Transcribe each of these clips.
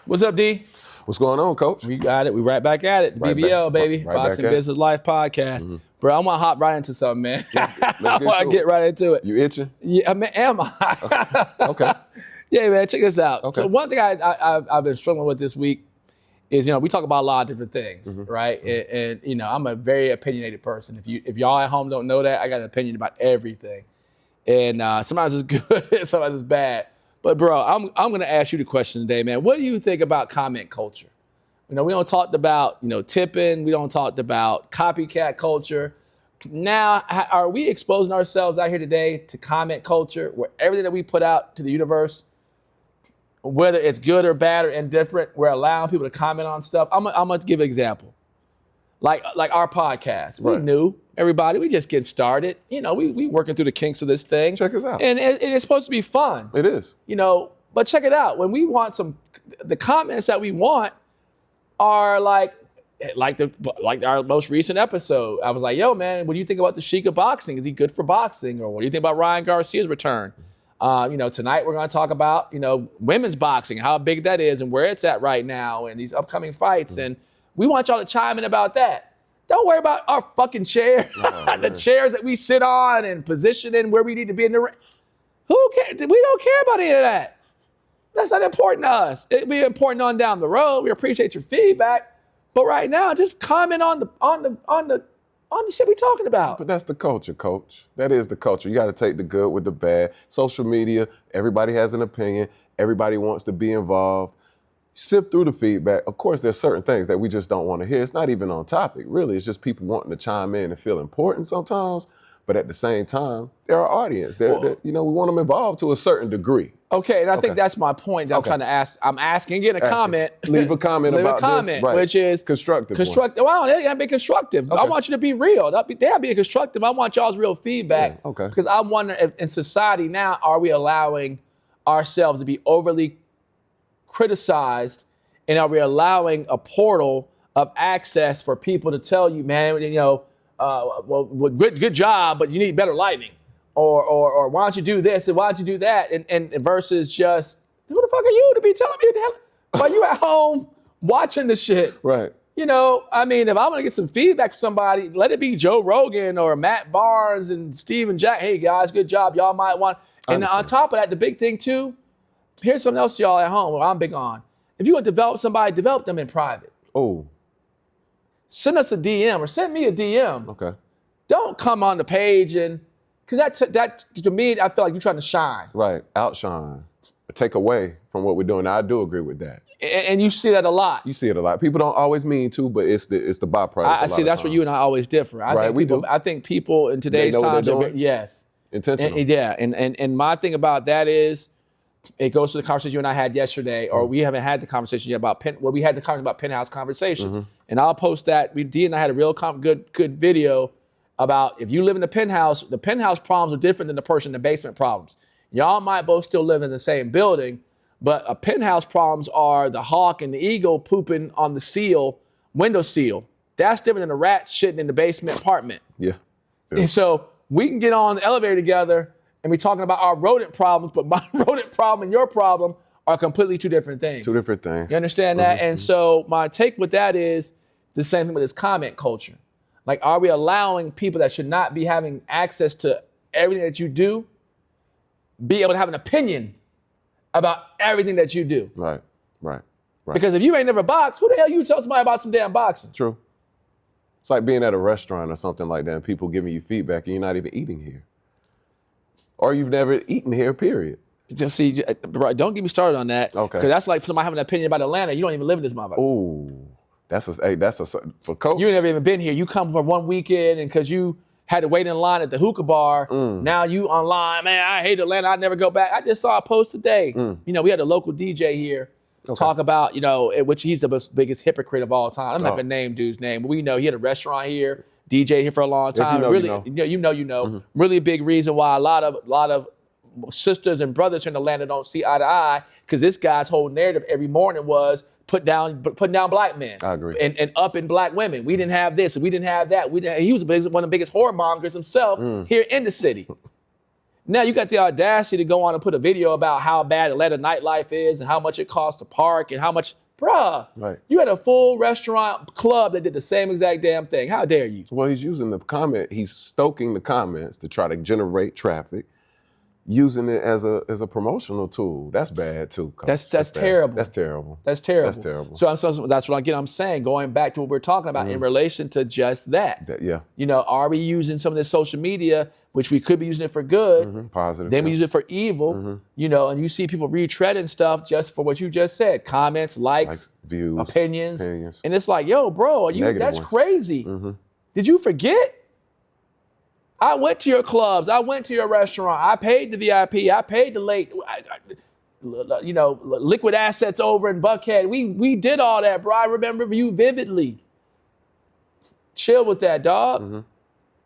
What's up, D? What's going on, Coach? We got it. We right back at it. The BBL, baby. Boxing Business Life Podcast. Bro, I want to hop right into something, man. I want to get right into it. You itching? Yeah, I mean, am I? Okay. Yeah, man, check this out. Okay. So one thing I've been struggling with this week is, we talk about a lot of different things, right? And I'm a very opinionated person. If y'all at home don't know that, I got an opinion about everything. And sometimes it's good, sometimes it's bad. But bro, I'm gonna ask you the question today, man. What do you think about comment culture? We don't talk about, tipping. We don't talk about copycat culture. Now, are we exposing ourselves out here today to comment culture, where everything that we put out to the universe, whether it's good or bad or indifferent, we're allowing people to comment on stuff? I'm gonna give an example. Like our podcast. We knew everybody. We just getting started. We working through the kinks of this thing. Check us out. And it's supposed to be fun. It is. But check it out. When we want the comments that we want are like our most recent episode. I was like, yo, man, what do you think about the Sheik of boxing? Is he good for boxing? Or what do you think about Ryan Garcia's return? Tonight we're going to talk about, women's boxing, how big that is and where it's at right now and these upcoming fights. And we want y'all to chime in about that. Don't worry about our fucking chair, the chairs that we sit on and position in where we need to be in the ring. Who cares? We don't care about any of that. That's not important to us. It'll be important on down the road. We appreciate your feedback. But right now, just comment on the shit we talking about. But that's the culture, Coach. That is the culture. You got to take the good with the bad. Social media, everybody has an opinion. Everybody wants to be involved. Sift through the feedback. Of course, there's certain things that we just don't want to hear. It's not even on topic, really. It's just people wanting to chime in and feel important sometimes. But at the same time, they're our audience. We want them involved to a certain degree. Okay, and I think that's my point that I'm trying to ask. I'm asking, get a comment. Leave a comment about this. Right. Which is constructive. Well, they gotta be constructive. Okay. I want you to be real. They gotta be constructive. I want y'all's real feedback. Yeah, okay. Because I'm wondering if in society now, are we allowing ourselves to be overly criticized, and are we allowing a portal of access for people to tell you, man, good job, but you need better lighting. Or why don't you do this and why don't you do that? And versus just, who the fuck are you to be telling me while you at home watching the shit? Right. If I'm gonna get some feedback from somebody, let it be Joe Rogan or Matt Barnes and Steven Jack. Hey guys, good job. Y'all might want. And on top of that, the big thing too, here's something else y'all at home, I'm big on. If you want to develop somebody, develop them in private. Oh. Send us a DM or send me a DM. Okay. Don't come on the page because that to me, I feel like you're trying to shine. Right. Outshine. Take away from what we're doing. Now, I do agree with that. And you see that a lot. You see it a lot. People don't always mean to, but it's the byproduct. I see. That's where you and I always differ. I think people in today's times are yes. Intentional. And my thing about that is, it goes to the conversation you and I had yesterday, or we haven't had the conversation yet about we had the conversation about penthouse conversations. And I'll post that. D and I had a real good video about if you live in the penthouse problems are different than the person in the basement problems. Y'all might both still live in the same building, but a penthouse problems are the hawk and the eagle pooping on the window seal. That's different than the rats shitting in the basement apartment. Yeah. And so we can get on the elevator together and be talking about our rodent problems, but my rodent problem and your problem are completely two different things. Two different things. You understand that? And so my take with that is the same thing with this comment culture. Like, are we allowing people that should not be having access to everything that you do be able to have an opinion about everything that you do? Right. Because if you ain't never boxed, who the hell you tell somebody about some damn boxing? True. It's like being at a restaurant or something like that and people giving you feedback and you're not even eating here. Or you've never eaten here, period. Just see, don't get me started on that. Okay. Because that's like somebody having an opinion about Atlanta. You don't even live in this motherfucker. Ooh, that's for Coach. You ain't never even been here. You come for one weekend, and because you had to wait in line at the hookah bar, now you online, man, I hate Atlanta, I'd never go back. I just saw a post today. We had a local DJ here talk about, which he's the biggest hypocrite of all time. I'm not gonna name dude's name, but we know he had a restaurant here, DJ here for a long time. You know. Really big reason why a lot of sisters and brothers here in Atlanta don't see eye to eye, because this guy's whole narrative every morning was putting down black men. I agree. And up in black women. We didn't have this, we didn't have that. He was one of the biggest whoremongers himself here in the city. Now you got the audacity to go on and put a video about how bad Atlanta nightlife is and how much it costs to park and how much, bruh, Right. you had a full restaurant club that did the same exact damn thing. How dare you? Well, he's using the comment, he's stoking the comments to try to generate traffic, using it as a promotional tool. That's bad too, Coach. That's bad. terrible. That's terrible. That's terrible. That's terrible. So that's what I'm saying, going back to what we're talking about in relation to just that. Yeah. You know, are we using some of this social media, which we could be using it for good, Positive. then we use it for evil, you know, and you see people retreading stuff just for what you just said, comments, likes, views, opinions. And it's like, yo, bro, that's ones. crazy. Did you forget? I went to your clubs. I went to your restaurant. I paid the VIP. I paid the late, you know, liquid assets over in Buckhead. We did all that, bro. I remember you vividly. Chill with that, dog.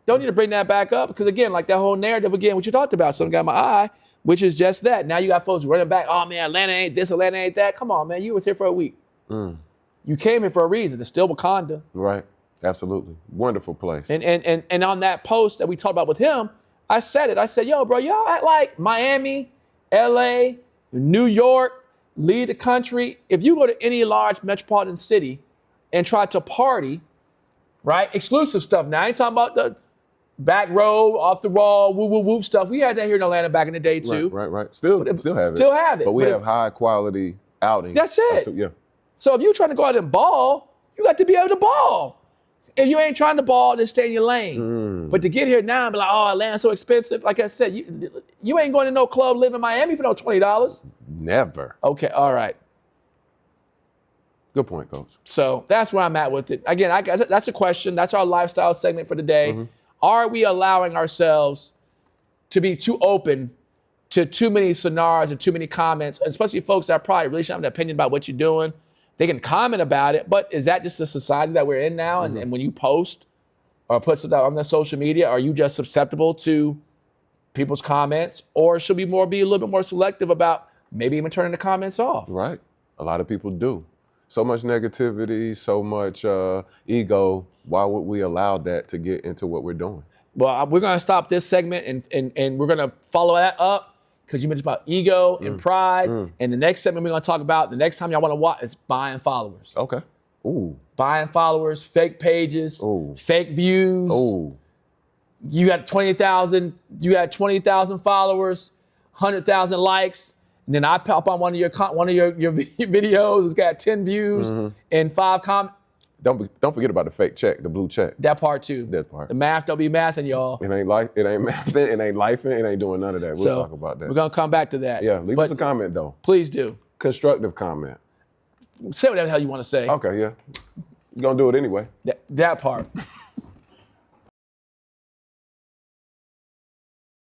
Don't need to bring that back up because, again, like that whole narrative, again, what you talked about, something got my eye, which is just that. Now you got folks running back, oh, man, Atlanta ain't this, Atlanta ain't that. Come on, man. You was here for a week. You came here for a reason. It's still Wakanda. Right. Absolutely. Wonderful place. And on that post that we talked about with him, I said it. I said, yo, bro, y'all act like Miami, LA, New York, lead the country. If you go to any large metropolitan city and try to party, right? Exclusive stuff. Now, I ain't talking about the back row, off the wall, woo, woo, woo stuff. We had that here in Atlanta back in the day, too. Right. Still have it. Still have it. But we have high quality outings. That's it. Yeah. So if you're trying to go out and ball, you got to be able to ball. If you ain't trying to ball, then stay in your lane. But to get here now and be like, oh, Atlanta's so expensive. Like I said, you ain't going to no club live in Miami for no $20. Never. Okay, all right. Good point, Coach. So that's where I'm at with it. Again, that's a question. That's our lifestyle segment for today. Are we allowing ourselves to be too open to too many scenarios and too many comments, especially folks that probably really should have an opinion about what you're doing? They can comment about it, but is that just the society that we're in now? And when you post or put something on the social media, are you just susceptible to people's comments? Or should we be a little bit more selective about maybe even turning the comments off? Right. A lot of people do. So much negativity, so much ego. Why would we allow that to get into what we're doing? Well, we're going to stop this segment and we're going to follow that up. Because you mentioned about ego and pride. And the next segment we're going to talk about, the next time y'all want to watch, is buying followers. Okay. Ooh. Buying followers, fake pages, fake views. Ooh. You got 20,000 followers, 100,000 likes. And then I pop on one of your videos. It's got 10 views and 5 comments. Don't forget about the fake check, the blue check. That part too. That part. The math don't be mathing, y'all. It ain't mathing, it ain't lifing, it ain't doing none of that. We'll talk about that. We're gonna come back to that. Yeah, leave us a comment though. Please do. Constructive comment. Say whatever the hell you want to say. Okay, yeah. You're gonna do it anyway. That part.